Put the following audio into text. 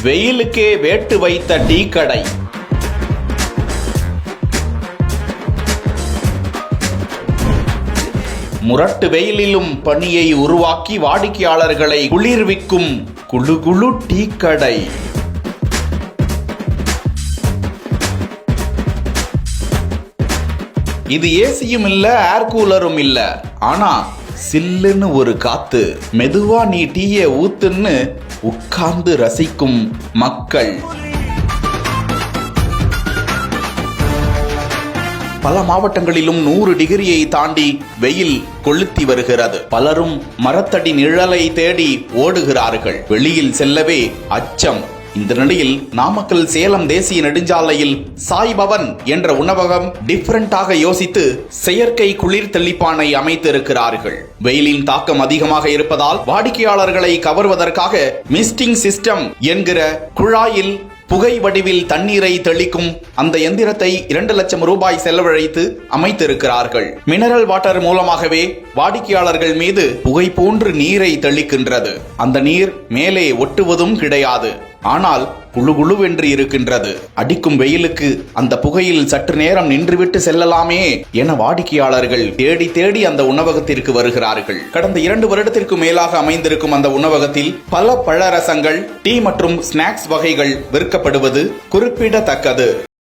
வெயிலுக்கே வேட்டு வைத்த டீ கடை. முரட்டு வெயிலிலும் பனியை உருவாக்கி வாடிக்கையாளர்களை குளிர்விக்கும் குளு குளு டீ கடை. இது ஏசியும் இல்ல, ஏர் கூலரும் இல்ல, ஆனா சில்லுன்னு ஒரு காத்து. மெதுவா நீ டீயை ஊத்துன்னு உட்கார்ந்து ரசிக்கும் மக்கள். பல மாவட்டங்களிலும் 100 டிகிரியை தாண்டி வெயில் கொளுத்தி வருகிறது. பலரும் மரத்தடி நிழலை தேடி ஓடுகிறார்கள். வெளியில் செல்லவே அச்சம். இந்த நிலையில் நாமக்கல் சேலம் தேசிய நெடுஞ்சாலையில் சாய் பவன் என்ற உணவகம் டிஃபரண்டாக யோசித்து செயற்கை குளிர் தெளிப்பானை அமைத்திருக்கிறார்கள். வெயிலின் தாக்கம் அதிகமாக இருப்பதால் வாடிக்கையாளர்களை கவர்வதற்காக மிஸ்டிங் சிஸ்டம் என்கிற குழாயில் புகை வடிவில் தண்ணீரை தெளிக்கும் அந்த எந்திரத்தை 2 லட்சம் ரூபாய் செலவழித்து அமைத்திருக்கிறார்கள். மினரல் வாட்டர் மூலமாகவே வாடிக்கையாளர்கள் மீது புகை போன்று நீரை தெளிக்கின்றது. அந்த நீர் மேலே ஒட்டுவதும் கிடையாது, ஆனால் குழு குழுவென்று இருக்கின்றது. அடிக்கும் வெயிலுக்கு அந்த புகையில் சற்று நேரம் நின்றுவிட்டு செல்லலாமே என வாடிக்கையாளர்கள் தேடி தேடி அந்த உணவகத்திற்கு வருகிறார்கள். கடந்த 2 வருடத்திற்கு மேலாக அமைந்திருக்கும் அந்த உணவகத்தில் பல பழரசங்கள், டீ மற்றும் ஸ்நாக்ஸ் வகைகள் விற்கப்படுவது குறிப்பிடத்தக்கது.